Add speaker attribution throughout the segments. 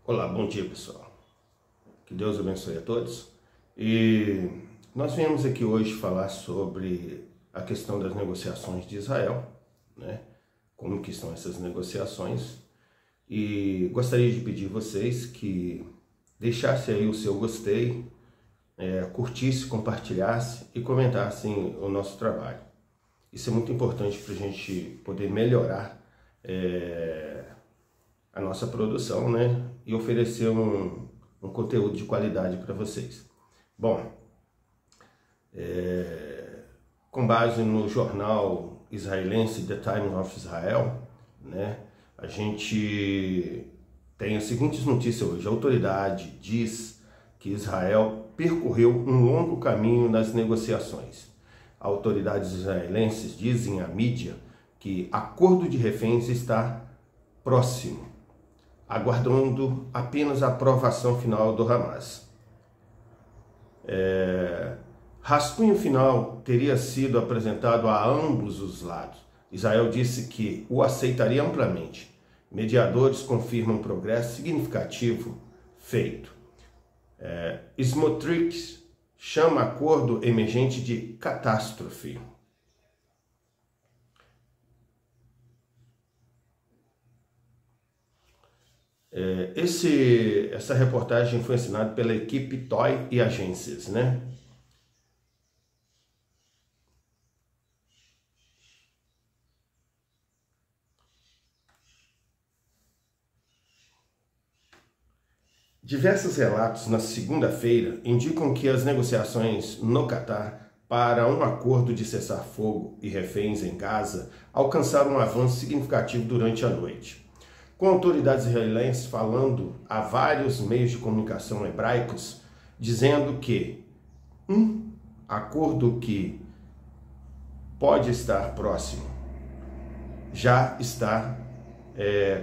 Speaker 1: Olá, bom dia pessoal, que Deus abençoe a todos. E nós viemos aqui hoje falar sobre a questão das negociações de Israel, né? Como que estão essas negociações, e gostaria de pedir vocês que deixassem aí o seu gostei, curtisse, compartilhasse e comentassem o nosso trabalho. Isso é muito importante para a gente poder melhorar a nossa produção, né? E oferecer um conteúdo de qualidade para vocês. Bom, com base no jornal israelense The Times of Israel, né? A gente tem as seguintes notícias hoje. A autoridade diz que Israel percorreu um longo caminho nas negociações. Autoridades israelenses dizem à mídia que acordo de reféns está próximo, aguardando apenas a aprovação final do Hamas. Rascunho final teria sido apresentado a ambos os lados. Israel disse que o aceitaria amplamente. Mediadores confirmam progresso significativo feito. Smotrich chama acordo emergente de catástrofe. Essa reportagem foi assinada pela equipe Toy e Agências, né? Diversos relatos na segunda-feira indicam que as negociações no Catar para um acordo de cessar-fogo e reféns em Gaza alcançaram um avanço significativo durante a noite, com autoridades israelenses falando a vários meios de comunicação hebraicos, dizendo que um acordo que pode estar próximo já está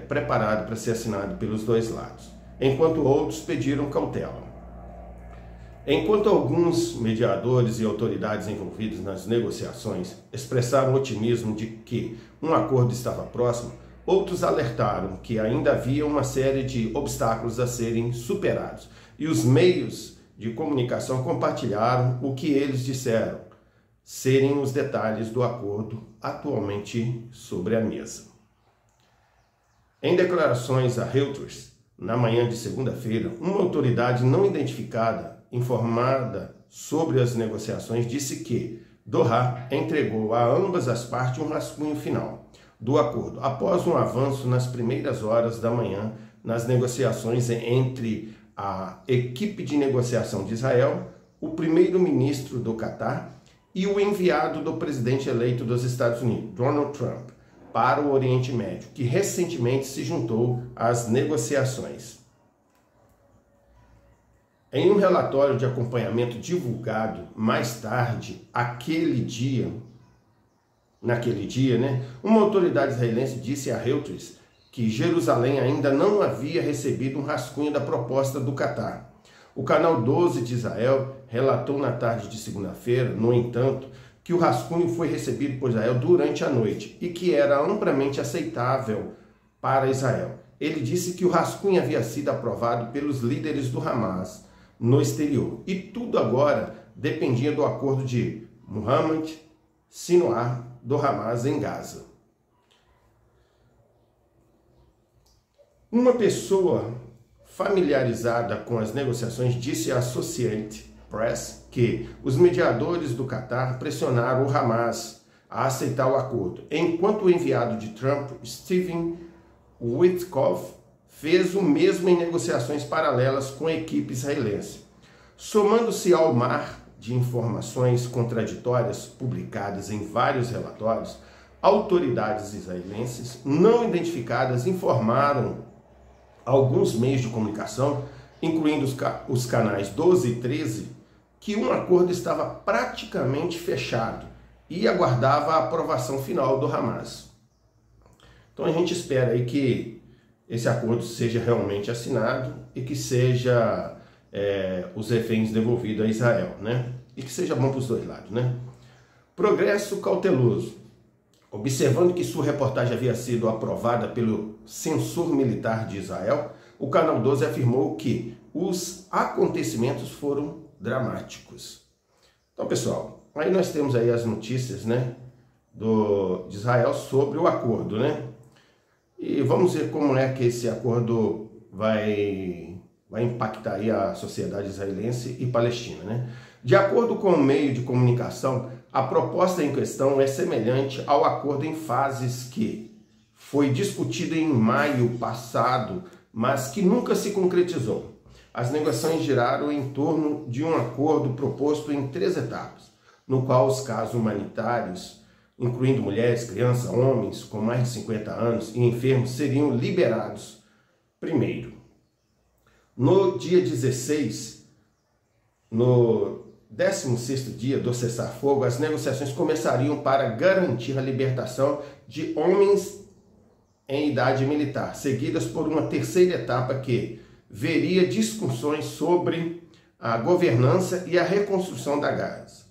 Speaker 1: preparado para ser assinado pelos dois lados, enquanto outros pediram cautela. Enquanto alguns mediadores e autoridades envolvidos nas negociações expressaram otimismo de que um acordo estava próximo, outros alertaram que ainda havia uma série de obstáculos a serem superados, e os meios de comunicação compartilharam o que eles disseram serem os detalhes do acordo atualmente sobre a mesa. Em declarações a Reuters, na manhã de segunda-feira, uma autoridade não identificada, informada sobre as negociações, disse que Doha entregou a ambas as partes um rascunho final do acordo, após um avanço nas primeiras horas da manhã nas negociações entre a equipe de negociação de Israel, o primeiro-ministro do Catar e o enviado do presidente eleito dos Estados Unidos, Donald Trump, para o Oriente Médio, que recentemente se juntou às negociações. Em um relatório de acompanhamento divulgado mais tarde, naquele dia, uma autoridade israelense disse a Reuters que Jerusalém ainda não havia recebido um rascunho da proposta do Catar. O canal 12 de Israel relatou na tarde de segunda-feira, no entanto, que o rascunho foi recebido por Israel durante a noite e que era amplamente aceitável para Israel. Ele disse que o rascunho havia sido aprovado pelos líderes do Hamas no exterior e tudo agora dependia do acordo de Mohammed Sinwar do Hamas em Gaza. Uma pessoa familiarizada com as negociações disse à Associated Press que os mediadores do Catar pressionaram o Hamas a aceitar o acordo, enquanto o enviado de Trump, Stephen Witkoff, fez o mesmo em negociações paralelas com a equipe israelense. Somando-se ao mar de informações contraditórias publicadas em vários relatórios, autoridades israelenses não identificadas informaram alguns meios de comunicação, incluindo os canais 12 e 13, que um acordo estava praticamente fechado e aguardava a aprovação final do Hamas. Então a gente espera aí que esse acordo seja realmente assinado e que seja os reféns devolvidos a Israel, E que seja bom para os dois lados, Progresso cauteloso. Observando que sua reportagem havia sido aprovada pelo censor militar de Israel, o Canal 12 afirmou que os acontecimentos foram dramáticos. Então, pessoal, aí nós temos aí as notícias, né, de Israel sobre o acordo, né? E vamos ver como é que esse acordo vai impactar aí a sociedade israelense e palestina, né? De acordo com o meio de comunicação, a proposta em questão é semelhante ao acordo em fases que foi discutido em maio passado, mas que nunca se concretizou. As negociações giraram em torno de um acordo proposto em 3 etapas, no qual os casos humanitários, incluindo mulheres, crianças, homens com mais de 50 anos e enfermos, seriam liberados primeiro. No dia 16, no 16º dia do cessar-fogo, as negociações começariam para garantir a libertação de homens em idade militar, seguidas por uma 3ª etapa que veria discussões sobre a governança e a reconstrução da Gaza.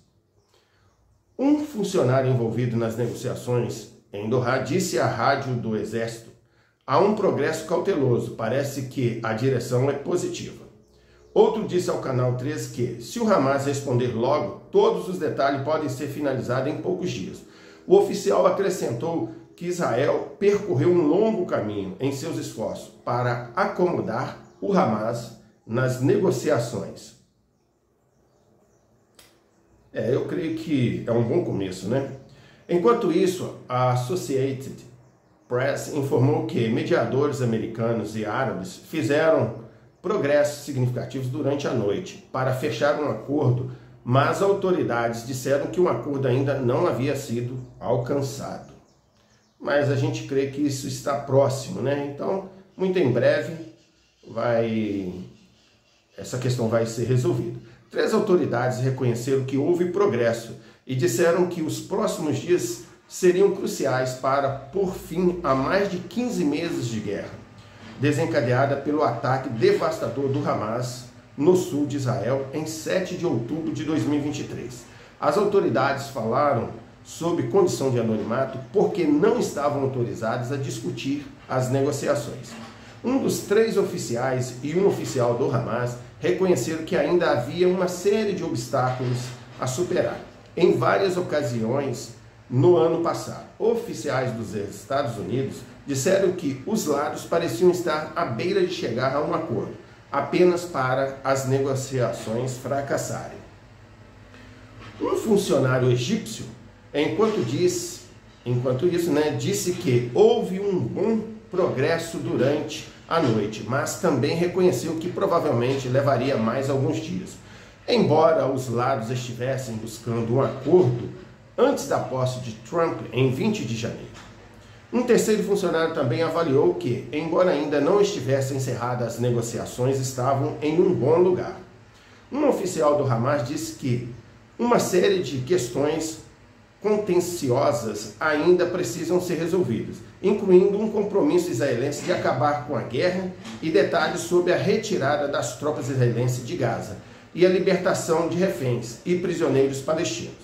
Speaker 1: Um funcionário envolvido nas negociações em Doha disse à rádio do Exército: há um progresso cauteloso, parece que a direção é positiva. Outro disse ao Canal 13 que, se o Hamas responder logo, todos os detalhes podem ser finalizados em poucos dias. O oficial acrescentou que Israel percorreu um longo caminho em seus esforços para acomodar o Hamas nas negociações. Eu creio que é um bom começo, né? Enquanto isso, a Associated Press informou que mediadores americanos e árabes fizeram progressos significativos durante a noite para fechar um acordo, mas autoridades disseram que um acordo ainda não havia sido alcançado. Mas a gente crê que isso está próximo, né? Então, muito em breve, essa questão vai ser resolvida. 3 autoridades reconheceram que houve progresso e disseram que os próximos dias seriam cruciais para pôr fim a mais de 15 meses de guerra, desencadeada pelo ataque devastador do Hamas no sul de Israel em 7 de outubro de 2023. As autoridades falaram sob condição de anonimato porque não estavam autorizadas a discutir as negociações. Um dos 3 oficiais e um oficial do Hamas reconheceram que ainda havia uma série de obstáculos a superar. Em várias ocasiões no ano passado, oficiais dos Estados Unidos disseram que os lados pareciam estar à beira de chegar a um acordo, apenas para as negociações fracassarem. Um funcionário egípcio, enquanto isso, disse que houve um bom progresso durante a noite, mas também reconheceu que provavelmente levaria mais alguns dias. Embora os lados estivessem buscando um acordo antes da posse de Trump em 20 de janeiro. Um terceiro funcionário também avaliou que, embora ainda não estivessem encerradas as negociações, estavam em um bom lugar. Um oficial do Hamas disse que uma série de questões contenciosas ainda precisam ser resolvidas, incluindo um compromisso israelense de acabar com a guerra e detalhes sobre a retirada das tropas israelenses de Gaza e a libertação de reféns e prisioneiros palestinos.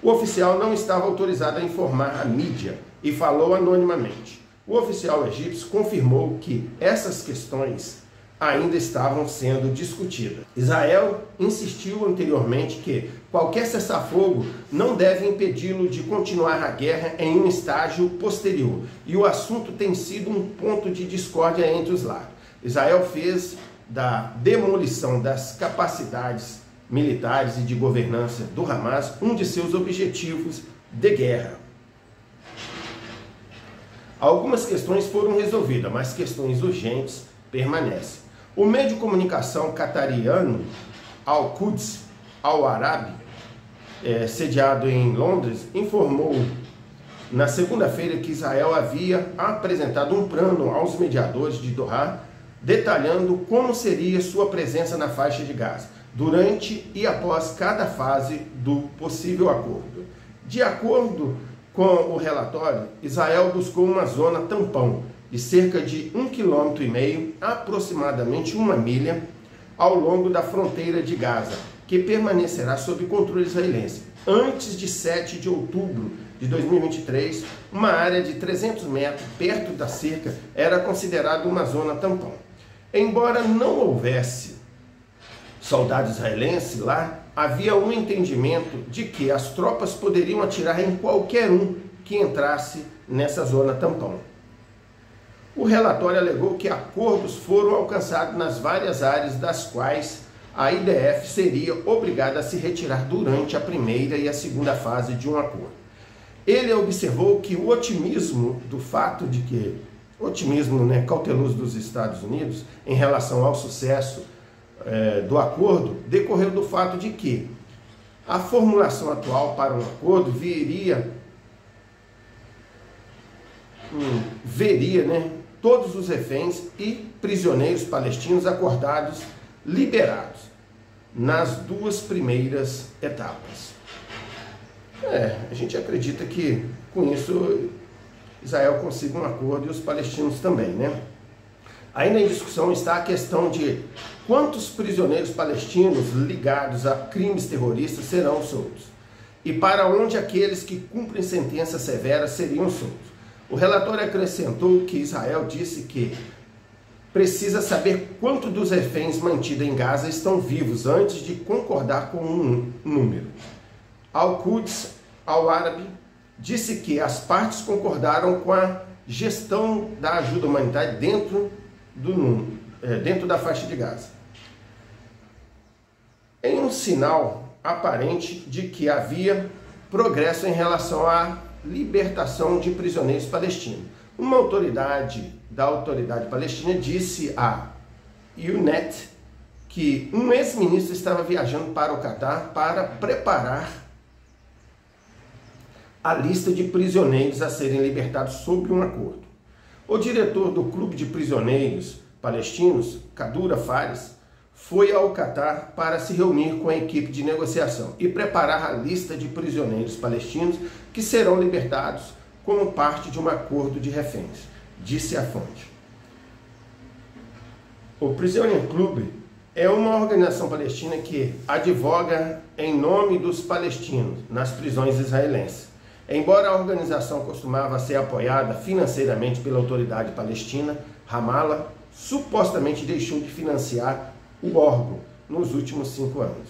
Speaker 1: O oficial não estava autorizado a informar a mídia e falou anonimamente. O oficial egípcio confirmou que essas questões ainda estavam sendo discutidas. Israel insistiu anteriormente que qualquer cessar-fogo não deve impedi-lo de continuar a guerra em um estágio posterior, e o assunto tem sido um ponto de discórdia entre os lados. Israel fez da demolição das capacidades militares e de governança do Hamas um de seus objetivos de guerra. Algumas questões foram resolvidas, mas questões urgentes permanecem. O meio de comunicação catariano Al-Quds Al-Arabi, sediado em Londres, informou na segunda-feira que Israel havia apresentado um plano aos mediadores de Doha, detalhando como seria sua presença na faixa de Gaza, durante e após cada fase do possível acordo. De acordo com o relatório, Israel buscou uma zona tampão de cerca de 1,5 km, aproximadamente 1 milha, ao longo da fronteira de Gaza, que permanecerá sob controle israelense. Antes de 7 de outubro de 2023, uma área de 300 metros perto da cerca era considerada uma zona tampão. Embora não houvesse soldado israelense lá, havia um entendimento de que as tropas poderiam atirar em qualquer um que entrasse nessa zona tampão. O relatório alegou que acordos foram alcançados nas várias áreas das quais a IDF seria obrigada a se retirar durante a primeira e a segunda fase de um acordo. Ele observou que o otimismo cauteloso dos Estados Unidos em relação ao sucesso do acordo decorreu do fato de que a formulação atual para um acordo veria todos os reféns e prisioneiros palestinos acordados liberados nas duas primeiras etapas. A gente acredita que com isso Israel consiga um acordo e os palestinos também, né? Ainda em discussão está a questão de quantos prisioneiros palestinos ligados a crimes terroristas serão soltos e para onde aqueles que cumprem sentenças severas seriam soltos. O relatório acrescentou que Israel disse que precisa saber quanto dos reféns mantidos em Gaza estão vivos antes de concordar com um número. Al-Quds Al-Arabi disse que as partes concordaram com a gestão da ajuda humanitária dentro da faixa de Gaza, em um sinal aparente de que havia progresso em relação à libertação de prisioneiros palestinos. Uma autoridade da autoridade palestina disse à UNET que um ex-ministro estava viajando para o Catar para preparar a lista de prisioneiros a serem libertados sob um acordo. O diretor do Clube de Prisioneiros Palestinos, Kadura Fares, foi ao Catar para se reunir com a equipe de negociação e preparar a lista de prisioneiros palestinos que serão libertados como parte de um acordo de reféns, disse a fonte. O Prisoner Club é uma organização palestina que advoga em nome dos palestinos nas prisões israelenses. Embora a organização costumava ser apoiada financeiramente pela autoridade palestina, Ramallah supostamente deixou de financiar o órgão nos últimos 5 anos.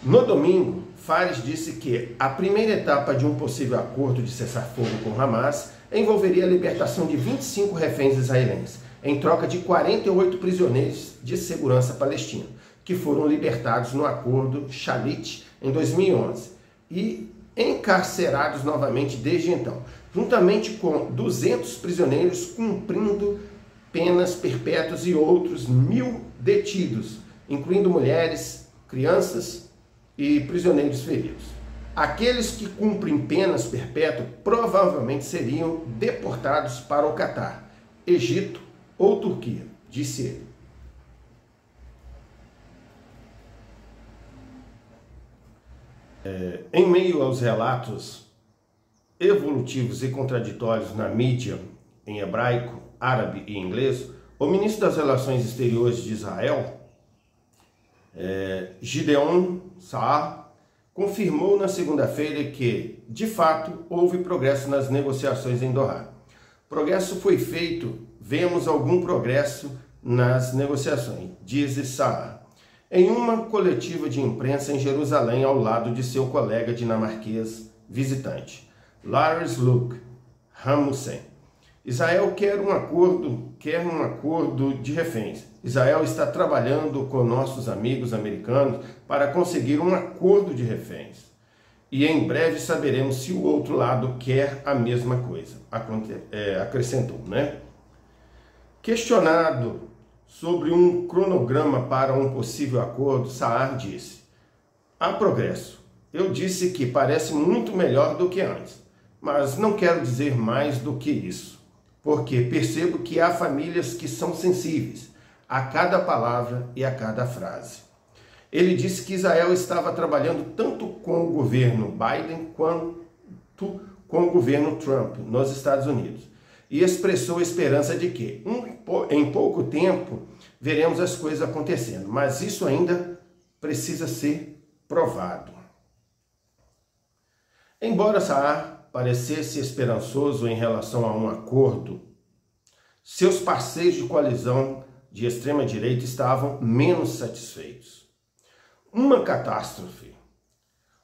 Speaker 1: No domingo, Fares disse que a primeira etapa de um possível acordo de cessar-fogo com Hamas envolveria a libertação de 25 reféns israelenses, em troca de 48 prisioneiros de segurança palestinos, que foram libertados no acordo Shalit em 2011 e encarcerados novamente desde então, juntamente com 200 prisioneiros cumprindo penas perpétuas e outros 1.000 detidos, incluindo mulheres, crianças e prisioneiros feridos. Aqueles que cumprem penas perpétuas provavelmente seriam deportados para o Catar, Egito ou Turquia, disse ele. Em meio aos relatos evolutivos e contraditórios na mídia em hebraico, árabe e inglês, o ministro das Relações Exteriores de Israel, Gideon Saar, confirmou na segunda-feira que, de fato, houve progresso nas negociações em Doha. Progresso foi feito, vemos algum progresso nas negociações, diz Saar, em uma coletiva de imprensa em Jerusalém ao lado de seu colega dinamarquês visitante, Lars Løkke Rasmussen. Israel quer um acordo de reféns. Israel está trabalhando com nossos amigos americanos para conseguir um acordo de reféns. E em breve saberemos se o outro lado quer a mesma coisa, acrescentou, né? Questionado sobre um cronograma para um possível acordo, Saar disse: há progresso. Eu disse que parece muito melhor do que antes, mas não quero dizer mais do que isso, porque percebo que há famílias que são sensíveis a cada palavra e a cada frase. Ele disse que Israel estava trabalhando tanto com o governo Biden quanto com o governo Trump nos Estados Unidos e expressou a esperança de que, em pouco tempo, veremos as coisas acontecendo, mas isso ainda precisa ser provado. Embora Saar parecesse esperançoso em relação a um acordo, seus parceiros de coalizão de extrema-direita estavam menos satisfeitos. Uma catástrofe.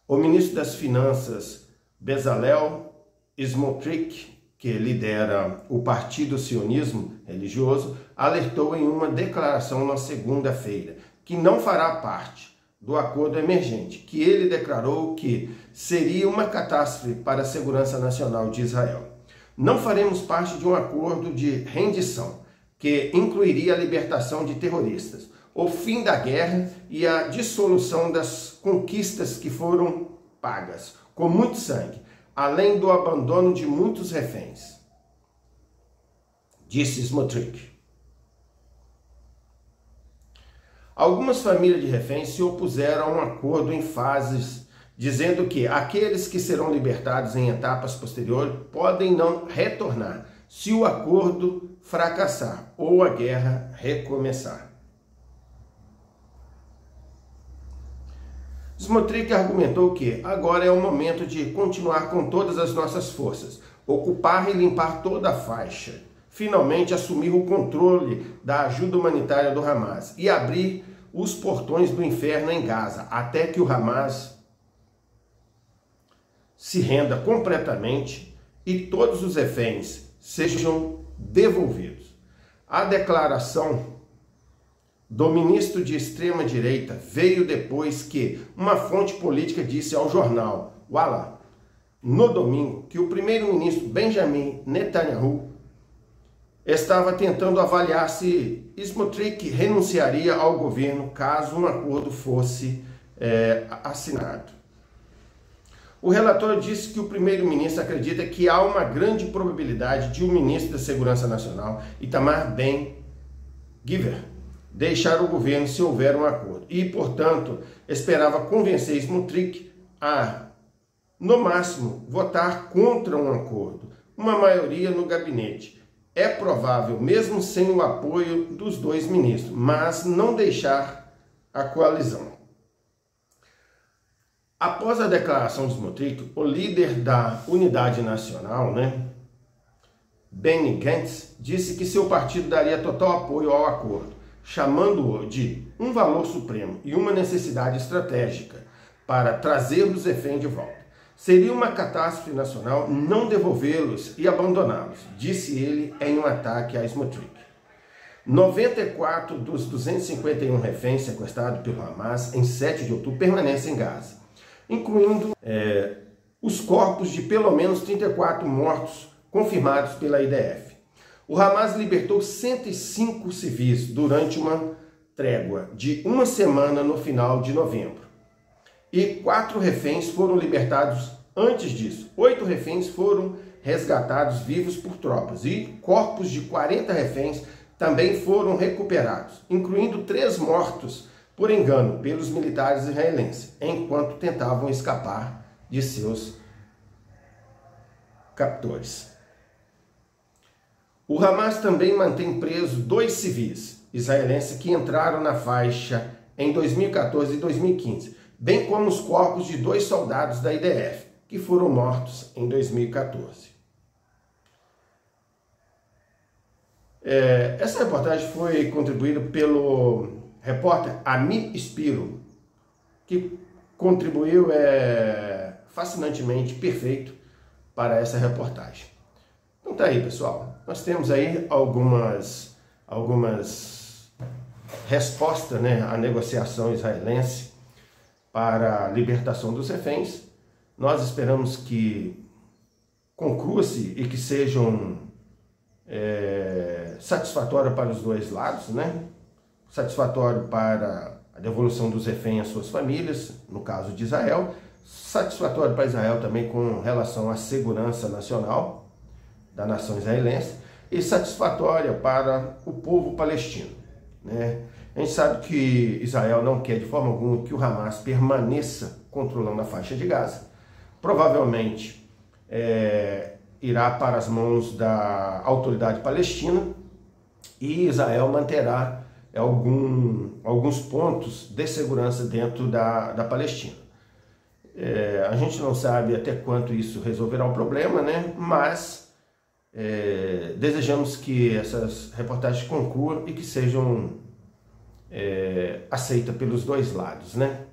Speaker 1: O ministro das Finanças, Bezalel Smotrich, que lidera o Partido Sionismo Religioso, alertou em uma declaração na segunda-feira que não fará parte do acordo emergente, que ele declarou que seria uma catástrofe para a segurança nacional de Israel. Não faremos parte de um acordo de rendição, que incluiria a libertação de terroristas, o fim da guerra e a dissolução das conquistas que foram pagas com muito sangue, além do abandono de muitos reféns, disse Smotrich. Algumas famílias de reféns se opuseram a um acordo em fases, dizendo que aqueles que serão libertados em etapas posteriores podem não retornar se o acordo fracassar ou a guerra recomeçar. Smotrich argumentou que agora é o momento de continuar com todas as nossas forças, ocupar e limpar toda a faixa, finalmente assumir o controle da ajuda humanitária do Hamas e abrir os portões do inferno em Gaza, até que o Hamas se renda completamente e todos os reféns sejam devolvidos. A declaração do ministro de extrema-direita veio depois que uma fonte política disse ao jornal Walla, no domingo, que o primeiro-ministro Benjamin Netanyahu estava tentando avaliar se Smotrich renunciaria ao governo caso um acordo fosse assinado. O relator disse que o primeiro-ministro acredita que há uma grande probabilidade de o ministro da Segurança Nacional, Itamar Ben-Gvir, deixar o governo se houver um acordo e, portanto, esperava convencer Smotrich a, no máximo, votar contra um acordo, uma maioria no gabinete. É provável, mesmo sem o apoio dos dois ministros, mas não deixar a coalizão. Após a declaração de Smotrich, o líder da Unidade Nacional, Benny Gantz, disse que seu partido daria total apoio ao acordo, chamando-o de um valor supremo e uma necessidade estratégica para trazer os reféns de volta. Seria uma catástrofe nacional não devolvê-los e abandoná-los, disse ele em um ataque a Smotrich. 94 dos 251 reféns sequestrados pelo Hamas em 7 de outubro permanecem em Gaza, incluindo os corpos de pelo menos 34 mortos confirmados pela IDF. O Hamas libertou 105 civis durante uma trégua de uma semana no final de novembro. E 4 reféns foram libertados antes disso. 8 reféns foram resgatados vivos por tropas e corpos de 40 reféns também foram recuperados, incluindo 3 mortos por engano pelos militares israelenses, enquanto tentavam escapar de seus captores. O Hamas também mantém presos 2 civis israelenses que entraram na faixa em 2014 e 2015, bem como os corpos de 2 soldados da IDF, que foram mortos em 2014. Essa reportagem foi contribuída pelo repórter Ami Spiro, que contribuiu fascinantemente perfeito para essa reportagem. Então tá aí, pessoal. Nós temos aí algumas respostas à negociação israelense para a libertação dos reféns. Nós esperamos que conclua-se e que sejam satisfatórias para os dois lados, satisfatório para a devolução dos reféns às suas famílias, no caso de Israel, satisfatório para Israel também com relação à segurança nacional da nação israelense e satisfatória para o povo palestino. A gente sabe que Israel não quer de forma alguma que o Hamas permaneça controlando a faixa de Gaza. Provavelmente irá para as mãos da autoridade palestina e Israel manterá alguns pontos de segurança dentro da Palestina. A gente não sabe até quanto isso resolverá o problema, mas Desejamos que essas reportagens concluam e que sejam aceitas pelos dois lados, né?